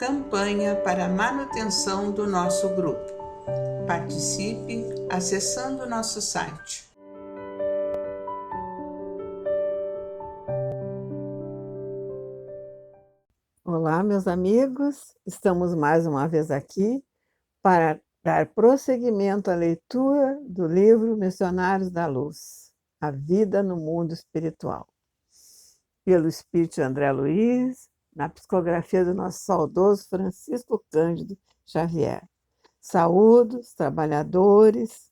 campanha para a manutenção do nosso grupo. Participe acessando nosso site. Olá, meus amigos, estamos mais uma vez aqui para dar prosseguimento à leitura do livro Missionários da Luz, A Vida no Mundo Espiritual, pelo Espírito André Luiz, na psicografia do nosso saudoso Francisco Cândido Xavier. Saúdo os trabalhadores,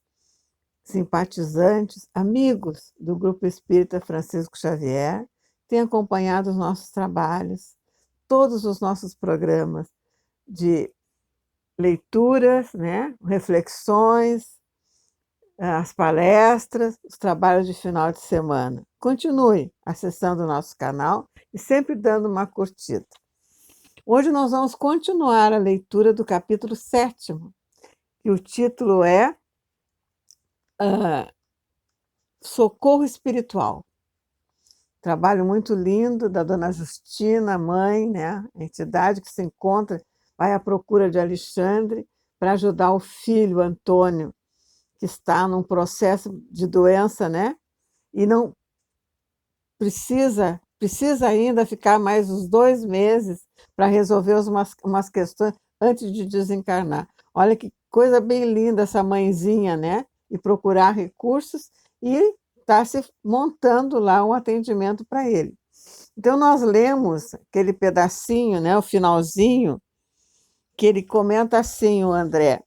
simpatizantes, amigos do Grupo Espírita Francisco Xavier, que têm acompanhado os nossos trabalhos, todos os nossos programas de leituras, né, reflexões, as palestras, os trabalhos de final de semana. Continue acessando o nosso canal e sempre dando uma curtida. Hoje nós vamos continuar a leitura do capítulo 7º, e o título é Socorro Espiritual. Trabalho muito lindo da dona Justina, mãe, né? A entidade que se encontra, vai à procura de Alexandre para ajudar o filho Antônio, que está num processo de doença, né? E não precisa ainda ficar mais uns 2 meses para resolver umas questões antes de desencarnar. Olha que coisa bem linda essa mãezinha, né? E procurar recursos e está se montando lá um atendimento para ele. Então, nós lemos aquele pedacinho, né, o finalzinho, que ele comenta assim, o André: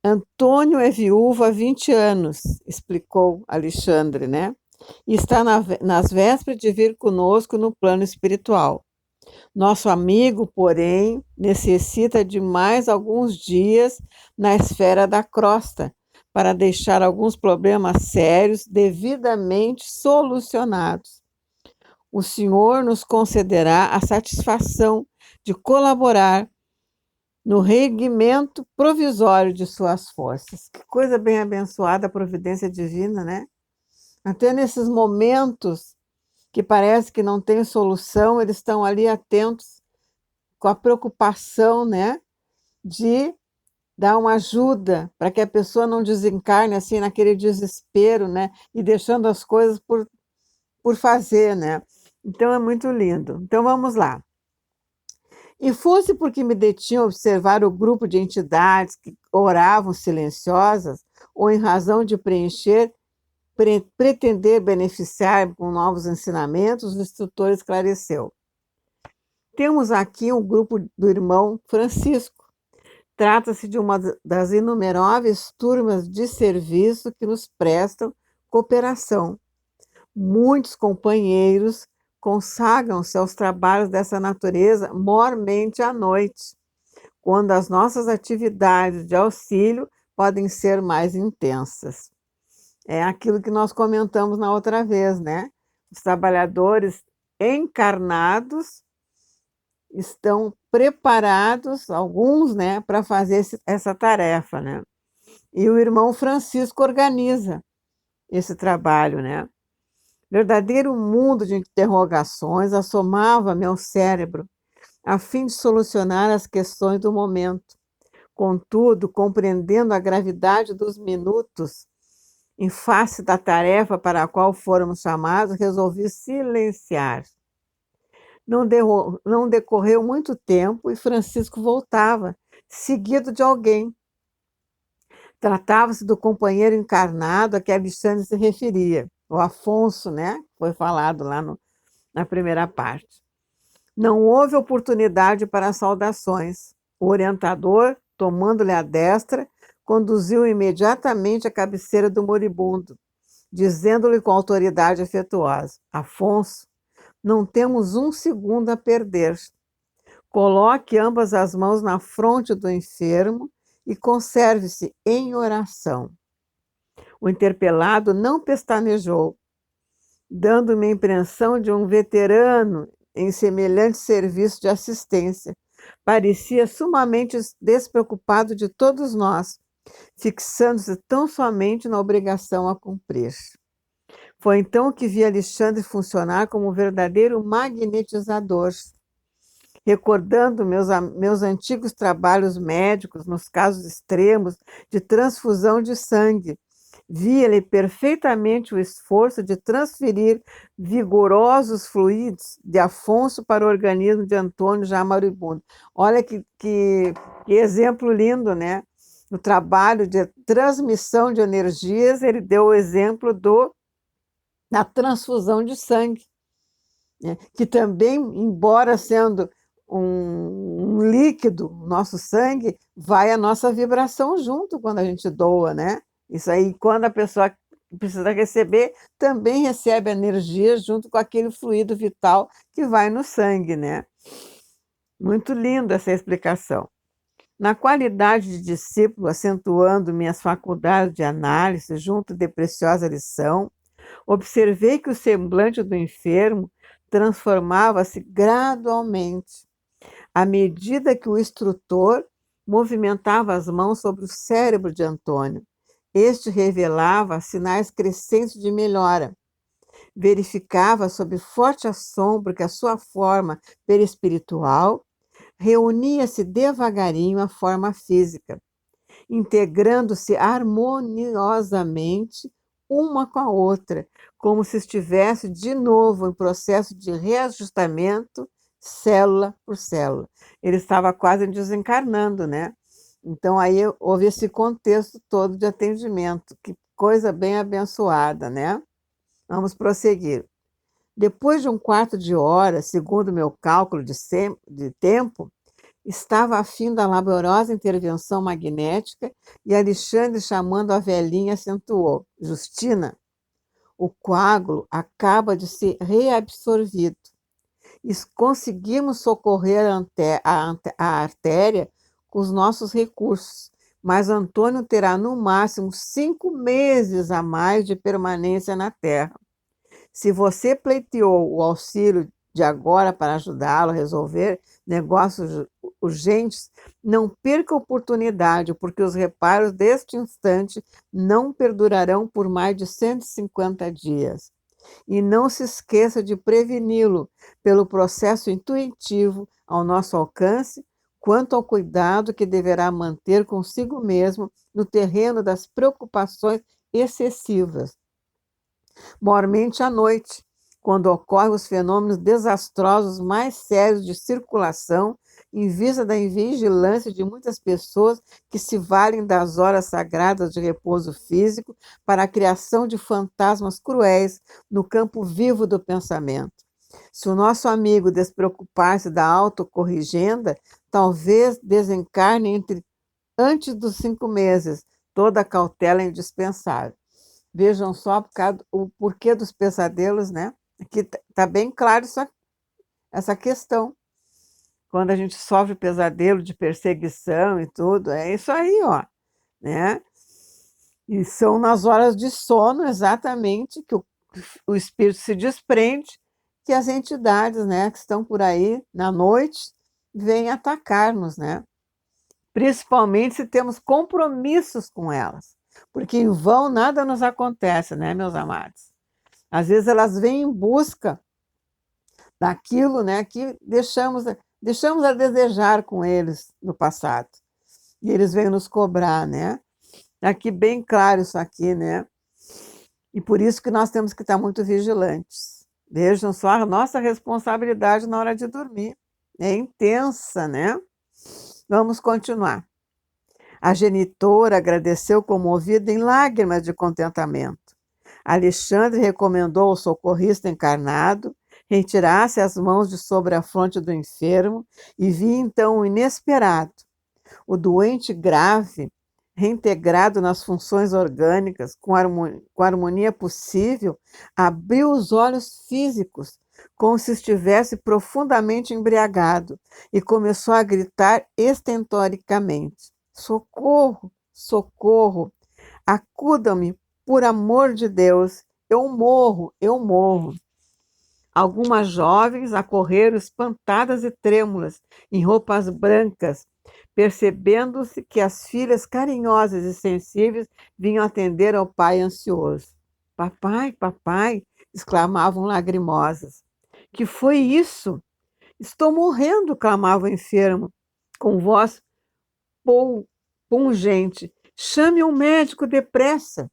Antônio é viúvo há 20 anos, explicou Alexandre, né? E está nas vésperas de vir conosco no plano espiritual. Nosso amigo, porém, necessita de mais alguns dias na esfera da crosta, para deixar alguns problemas sérios devidamente solucionados. O Senhor nos concederá a satisfação de colaborar no reerguimento provisório de suas forças. Que coisa bem abençoada a providência divina, né? Até nesses momentos que parece que não tem solução, eles estão ali atentos, com a preocupação, né, de dar uma ajuda para que a pessoa não desencarne assim naquele desespero, né, e deixando as coisas por fazer, né? Então é muito lindo. Então vamos lá. E fosse porque me detinha a observar o grupo de entidades que oravam silenciosas, ou em razão de pretender beneficiar com novos ensinamentos, o instrutor esclareceu. Temos aqui um grupo do irmão Francisco. Trata-se de uma das inumeráveis turmas de serviço que nos prestam cooperação. Muitos companheiros consagram-se aos trabalhos dessa natureza mormente à noite, quando as nossas atividades de auxílio podem ser mais intensas. É aquilo que nós comentamos na outra vez, né? Os trabalhadores encarnados estão preparados, alguns, né, para fazer essa tarefa, né? E o irmão Francisco organiza esse trabalho, né? Verdadeiro mundo de interrogações assomava-me ao cérebro, a fim de solucionar as questões do momento. Contudo, compreendendo a gravidade dos minutos, em face da tarefa para a qual fôramos chamados, resolvi silenciar. Não decorreu muito tempo e Francisco voltava, seguido de alguém. Tratava-se do companheiro encarnado a que Alexandre se referia, o Afonso, né? Foi falado lá na primeira parte. Não houve oportunidade para saudações. O orientador, tomando-lhe a destra, conduziu imediatamente à cabeceira do moribundo, dizendo-lhe com autoridade afetuosa: Afonso, não temos um segundo a perder. Coloque ambas as mãos na fronte do enfermo e conserve-se em oração. O interpelado não pestanejou, dando-me a impressão de um veterano em semelhante serviço de assistência. Parecia sumamente despreocupado de todos nós, fixando-se tão somente na obrigação a cumprir. Foi então que vi Alexandre funcionar como um verdadeiro magnetizador. recordando meus antigos trabalhos médicos nos casos extremos de transfusão de sangue. Via-lhe perfeitamente o esforço de transferir vigorosos fluidos de Afonso para o organismo de Antônio já moribundo. Olha que exemplo lindo, né? No trabalho de transmissão de energias, ele deu o exemplo da transfusão de sangue, né? Que também, embora sendo um líquido, nosso sangue, vai a nossa vibração junto quando a gente doa, né? Isso aí, quando a pessoa precisa receber, também recebe energia junto com aquele fluido vital que vai no sangue, né? Muito linda essa explicação. Na qualidade de discípulo, acentuando minhas faculdades de análise junto de preciosa lição, observei que o semblante do enfermo transformava-se gradualmente, à medida que o instrutor movimentava as mãos sobre o cérebro de Antônio. Este revelava sinais crescentes de melhora. Verificava sob forte assombro que a sua forma perispiritual reunia-se devagarinho à forma física, integrando-se harmoniosamente uma com a outra, como se estivesse de novo em processo de reajustamento, célula por célula. Ele estava quase desencarnando, né? Então aí houve esse contexto todo de atendimento. Que coisa bem abençoada, né? Vamos prosseguir. Depois de um quarto de hora, segundo meu cálculo de tempo, estava a fim da laborosa intervenção magnética e Alexandre, chamando a velhinha, acentuou: Justina, o coágulo acaba de ser reabsorvido. E conseguimos socorrer a artéria com os nossos recursos, mas Antônio terá no máximo 5 meses a mais de permanência na Terra. Se você pleiteou o auxílio de agora para ajudá-lo a resolver negócios urgentes, não perca a oportunidade, porque os reparos deste instante não perdurarão por mais de 150 dias. E não se esqueça de preveni-lo pelo processo intuitivo ao nosso alcance, quanto ao cuidado que deverá manter consigo mesmo no terreno das preocupações excessivas. Mormente à noite, quando ocorrem os fenômenos desastrosos mais sérios de circulação, em vista da invigilância de muitas pessoas que se valem das horas sagradas de repouso físico para a criação de fantasmas cruéis no campo vivo do pensamento. Se o nosso amigo despreocupar-se da autocorrigenda, talvez desencarne antes dos 5 meses. Toda a cautela é indispensável. Vejam só o porquê dos pesadelos, né? Aqui está bem claro essa questão. Quando a gente sofre pesadelo de perseguição e tudo, é isso aí, ó, né? E são nas horas de sono, exatamente, que o espírito se desprende, que as entidades, né, que estão por aí na noite, vêm atacar-nos, né? Principalmente se temos compromissos com elas. Porque em vão nada nos acontece, né, meus amados? Às vezes elas vêm em busca daquilo, né, que deixamos a desejar com eles no passado. E eles vêm nos cobrar, né? Aqui bem claro isso aqui, né? E por isso que nós temos que estar muito vigilantes. Vejam só a nossa responsabilidade na hora de dormir. É intensa, né? Vamos continuar. A genitora agradeceu comovida em lágrimas de contentamento. Alexandre recomendou ao socorrista encarnado retirasse as mãos de sobre a fronte do enfermo e vi então o inesperado. O doente grave, reintegrado nas funções orgânicas, com a harmonia possível, abriu os olhos físicos, como se estivesse profundamente embriagado, e começou a gritar estentoricamente: Socorro, socorro, acudam-me, por amor de Deus, eu morro, eu morro. Algumas jovens acorreram espantadas e trêmulas, em roupas brancas, percebendo-se que as filhas carinhosas e sensíveis vinham atender ao pai ansioso. Papai, papai, exclamavam lagrimosas. Que foi isso? Estou morrendo, clamava o enfermo, com voz pungente. Chame um médico depressa.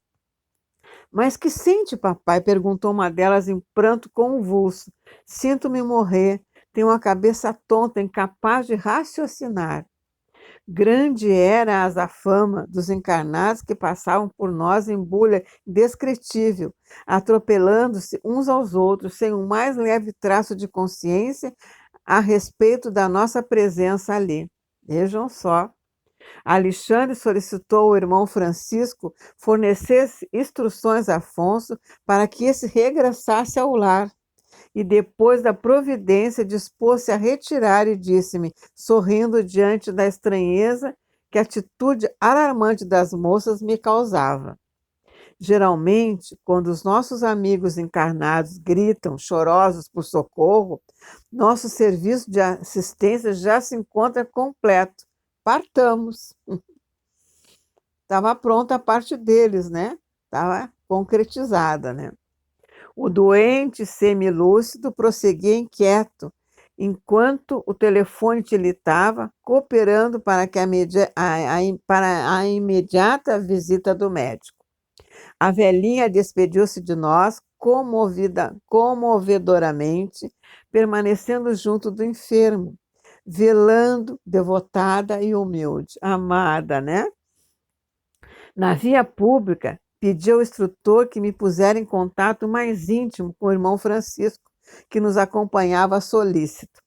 Mas que sente, papai? Perguntou uma delas em pranto convulso. Sinto-me morrer. Tenho a cabeça tonta, incapaz de raciocinar. Grande era a azafama dos encarnados que passavam por nós em bulha indescritível, atropelando-se uns aos outros, sem o mais leve traço de consciência a respeito da nossa presença ali. Vejam só. Alexandre solicitou ao irmão Francisco fornecesse instruções a Afonso para que esse regressasse ao lar. E depois da providência dispôs-se a retirar e disse-me, sorrindo diante da estranheza que a atitude alarmante das moças me causava. Geralmente, quando os nossos amigos encarnados gritam, chorosos por socorro, nosso serviço de assistência já se encontra completo. Partamos. Estava pronta a parte deles, né? Estava concretizada, né? O doente semilúcido prosseguia inquieto, enquanto o telefone tilitava, cooperando para a imediata visita do médico. A velhinha despediu-se de nós comovedoramente, permanecendo junto do enfermo, velando, devotada e humilde. Amada, né? Na via pública, pedi ao instrutor que me pusera em contato mais íntimo com o irmão Francisco, que nos acompanhava solícito.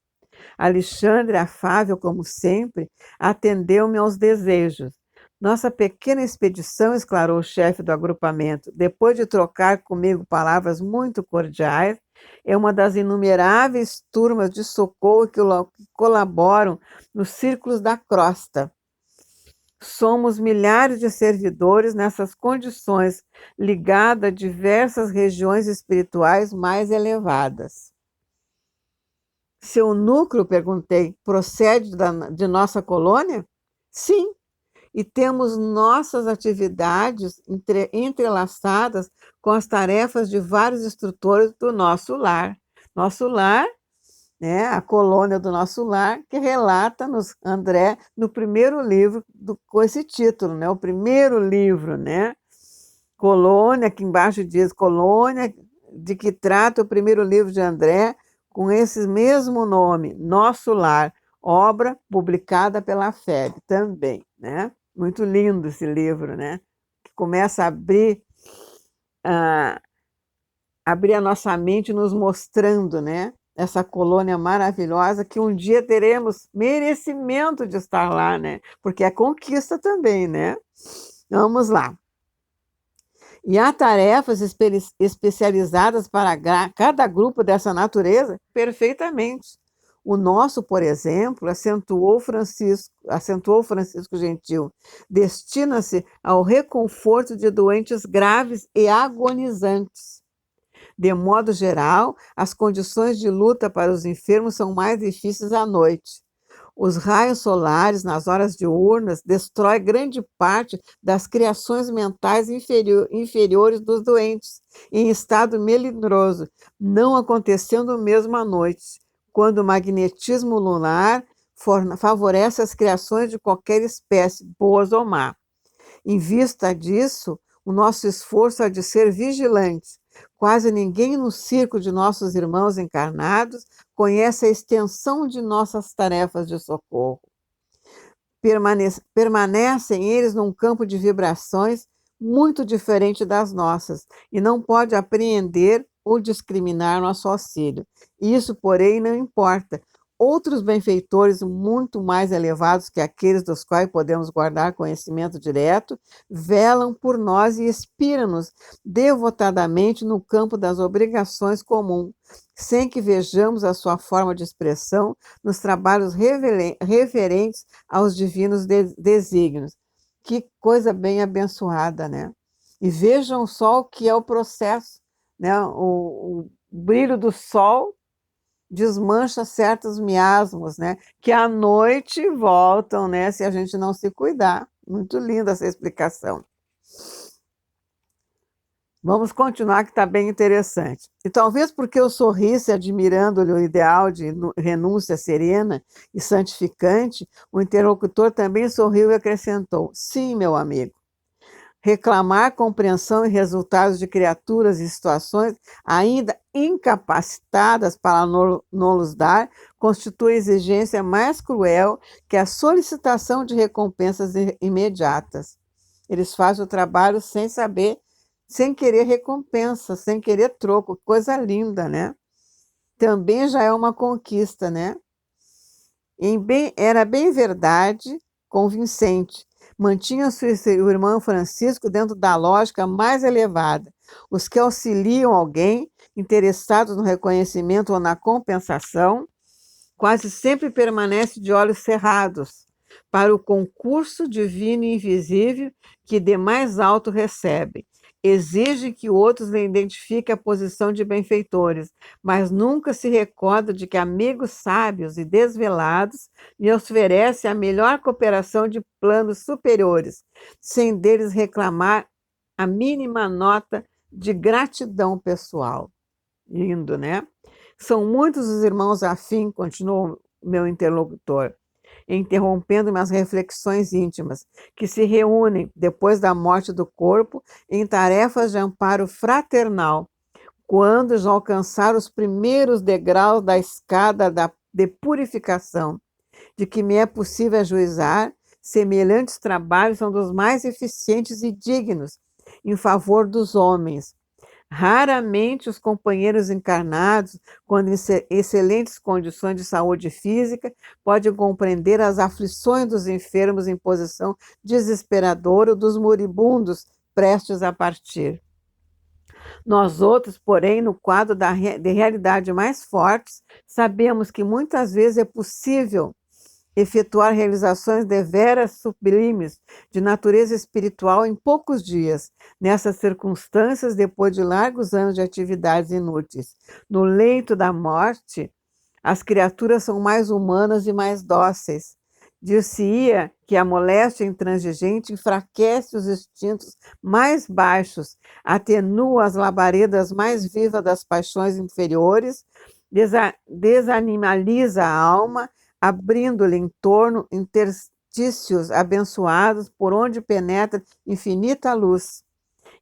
Alexandre, afável como sempre, atendeu-me aos desejos. Nossa pequena expedição, exclarou o chefe do agrupamento, depois de trocar comigo palavras muito cordiais, é uma das inumeráveis turmas de socorro que colaboram nos círculos da crosta. Somos milhares de servidores nessas condições, ligados a diversas regiões espirituais mais elevadas. Seu núcleo, perguntei, procede de nossa colônia? Sim, e temos nossas atividades entrelaçadas com as tarefas de vários instrutores do nosso lar. Nosso lar, né, a colônia do nosso lar, que relata-nos André no primeiro livro com esse título, né, o primeiro livro, né? Colônia, aqui embaixo diz colônia, de que trata o primeiro livro de André, com esse mesmo nome, Nosso Lar, obra publicada pela FEB também, né? Muito lindo esse livro, né? Que começa a abrir a nossa mente, nos mostrando, né? Essa colônia maravilhosa que um dia teremos merecimento de estar lá, né? Porque é conquista também, né? Vamos lá. E há tarefas especializadas para cada grupo dessa natureza? Perfeitamente. O nosso, por exemplo, acentuou Francisco Gentil, destina-se ao reconforto de doentes graves e agonizantes. De modo geral, as condições de luta para os enfermos são mais difíceis à noite. Os raios solares, nas horas diurnas, destroem grande parte das criações mentais inferiores dos doentes, em estado melindroso, não acontecendo o mesmo à noite, quando o magnetismo lunar favorece as criações de qualquer espécie, boas ou má. Em vista disso, o nosso esforço é de ser vigilante. Quase ninguém no círculo de nossos irmãos encarnados conhece a extensão de nossas tarefas de socorro. Permanecem eles num campo de vibrações muito diferente das nossas e não pode apreender ou discriminar nosso auxílio. Isso, porém, não importa. Outros benfeitores muito mais elevados que aqueles dos quais podemos guardar conhecimento direto, velam por nós e inspiram-nos devotadamente no campo das obrigações comuns, sem que vejamos a sua forma de expressão nos trabalhos referentes aos divinos desígnios. Que coisa bem abençoada, né? E vejam só o que é o processo, né? O brilho do sol desmancha certos miasmos, né? Que à noite voltam, né? Se a gente não se cuidar. Muito linda essa explicação. Vamos continuar que está bem interessante. E talvez porque eu sorrisse admirando-lhe o ideal de renúncia serena e santificante, o interlocutor também sorriu e acrescentou: sim, meu amigo. Reclamar compreensão e resultados de criaturas e situações ainda incapacitadas para nos dar constitui a exigência mais cruel que a solicitação de recompensas imediatas. Eles fazem o trabalho sem saber, sem querer recompensa, sem querer troco. Coisa linda, né? Também já é uma conquista, né? Era bem verdade, convincente. Mantinha o irmão Francisco dentro da lógica mais elevada. Os que auxiliam alguém, interessados no reconhecimento ou na compensação, quase sempre permanecem de olhos cerrados para o concurso divino e invisível que de mais alto recebe. Exige que outros lhe identifiquem a posição de benfeitores, mas nunca se recorda de que amigos sábios e desvelados lhe oferecem a melhor cooperação de planos superiores, sem deles reclamar a mínima nota de gratidão pessoal. Lindo, né? São muitos os irmãos afim, continuou meu interlocutor, interrompendo minhas reflexões íntimas, que se reúnem, depois da morte do corpo, em tarefas de amparo fraternal, quando já alcançaram os primeiros degraus da escada de purificação, de que me é possível ajuizar, semelhantes trabalhos são dos mais eficientes e dignos em favor dos homens. Raramente os companheiros encarnados, quando em excelentes condições de saúde física, podem compreender as aflições dos enfermos em posição desesperadora ou dos moribundos prestes a partir. Nós outros, porém, no quadro de realidade mais fortes, sabemos que muitas vezes é possível efetuar realizações deveras sublimes de natureza espiritual em poucos dias, nessas circunstâncias, depois de largos anos de atividades inúteis. No leito da morte, as criaturas são mais humanas e mais dóceis. Dir-se-ia que a moléstia intransigente enfraquece os instintos mais baixos, atenua as labaredas mais vivas das paixões inferiores, desanimaliza a alma, abrindo-lhe em torno interstícios abençoados por onde penetra infinita luz.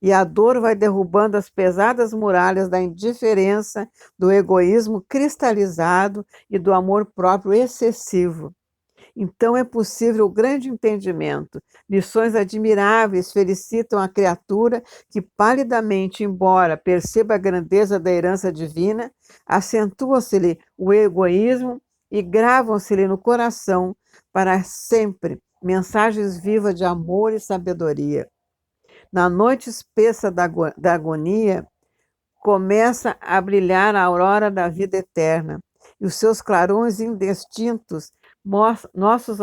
E a dor vai derrubando as pesadas muralhas da indiferença, do egoísmo cristalizado e do amor próprio excessivo. Então é possível o grande entendimento. Lições admiráveis felicitam a criatura que, palidamente, embora perceba a grandeza da herança divina, acentua-se-lhe o egoísmo e gravam-se-lhe no coração para sempre mensagens vivas de amor e sabedoria. Na noite espessa da agonia, começa a brilhar a aurora da vida eterna, e os seus clarões indistintos, nossos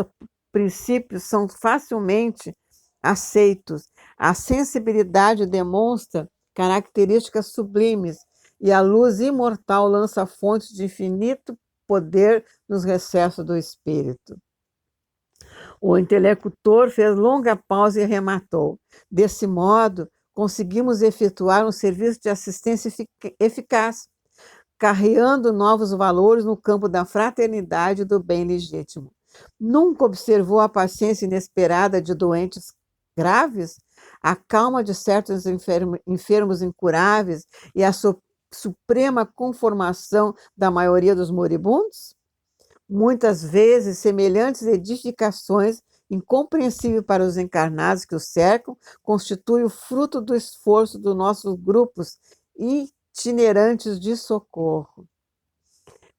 princípios são facilmente aceitos. A sensibilidade demonstra características sublimes, e a luz imortal lança fontes de infinito poder nos recessos do espírito. O interlocutor fez longa pausa e rematou: desse modo, conseguimos efetuar um serviço de assistência eficaz, carreando novos valores no campo da fraternidade e do bem legítimo. Nunca observou a paciência inesperada de doentes graves, a calma de certos enfermos incuráveis e a suprema conformação da maioria dos moribundos? Muitas vezes, semelhantes edificações, incompreensível para os encarnados que os cercam, constituem o fruto do esforço dos nossos grupos itinerantes de socorro.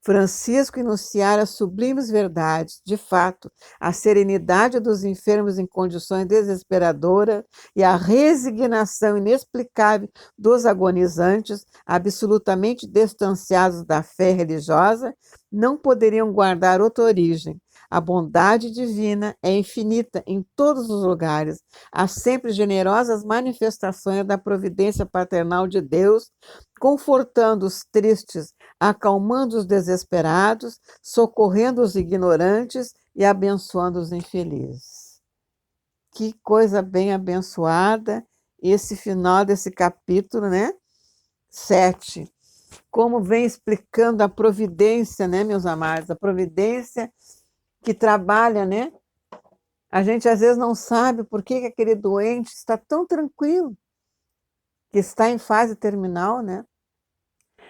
Francisco enunciara sublimes verdades. De fato, a serenidade dos enfermos em condições desesperadoras e a resignação inexplicável dos agonizantes, absolutamente distanciados da fé religiosa, não poderiam guardar outra origem. A bondade divina é infinita em todos os lugares. Há sempre generosas manifestações da providência paternal de Deus, confortando os tristes, acalmando os desesperados, socorrendo os ignorantes e abençoando os infelizes. Que coisa bem abençoada esse final desse capítulo, né? 7. Como vem explicando a providência, né, meus amados? A providência que trabalha, né? A gente às vezes não sabe por que aquele doente está tão tranquilo, que está em fase terminal, né?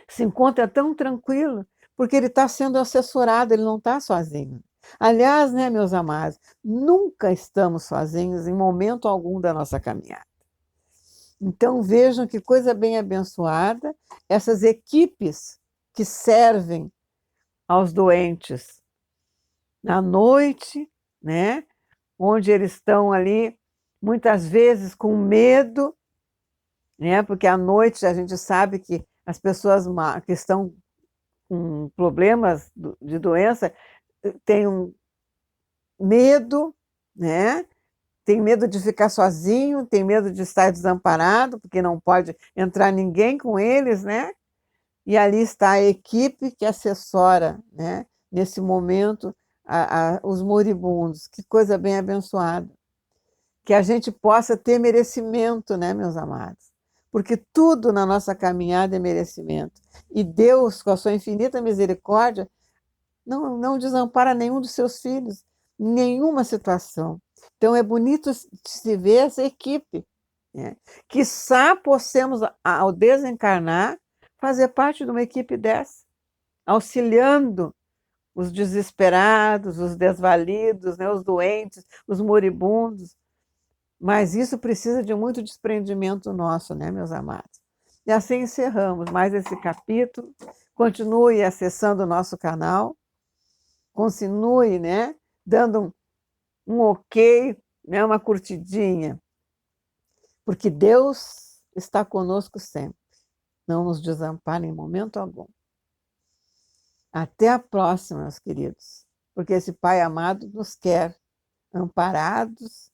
Se encontra tão tranquilo, porque ele está sendo assessorado, ele não está sozinho. Aliás, né, meus amados, nunca estamos sozinhos em momento algum da nossa caminhada. Então vejam que coisa bem abençoada essas equipes que servem aos doentes na noite, né? Onde eles estão ali, muitas vezes com medo, né? Porque à noite a gente sabe que as pessoas que estão com problemas de doença têm um medo, né? Tem medo de ficar sozinho, tem medo de estar desamparado, porque não pode entrar ninguém com eles, né? E ali está a equipe que assessora, né? Nesse momento, os moribundos. Que coisa bem abençoada. Que a gente possa ter merecimento, né, meus amados? Porque tudo na nossa caminhada é merecimento. E Deus, com a sua infinita misericórdia, não desampara nenhum dos seus filhos, em nenhuma situação. Então é bonito se ver essa equipe, né? Quiçá possamos, ao desencarnar, fazer parte de uma equipe dessa, auxiliando os desesperados, os desvalidos, né? Os doentes, os moribundos. Mas isso precisa de muito desprendimento nosso, né, meus amados? E assim encerramos mais esse capítulo. Continue acessando o nosso canal. Continue, né, dando um ok, né, uma curtidinha, porque Deus está conosco sempre, não nos desampara em momento algum. Até a próxima, meus queridos, porque esse Pai amado nos quer amparados,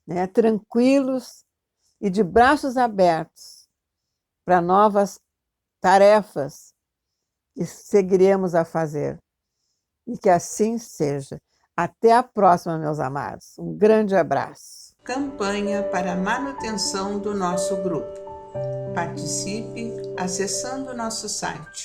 né, tranquilos e de braços abertos para novas tarefas que seguiremos a fazer. E que assim seja. Até a próxima, meus amados. Um grande abraço. Campanha para a manutenção do nosso grupo. Participe acessando nosso site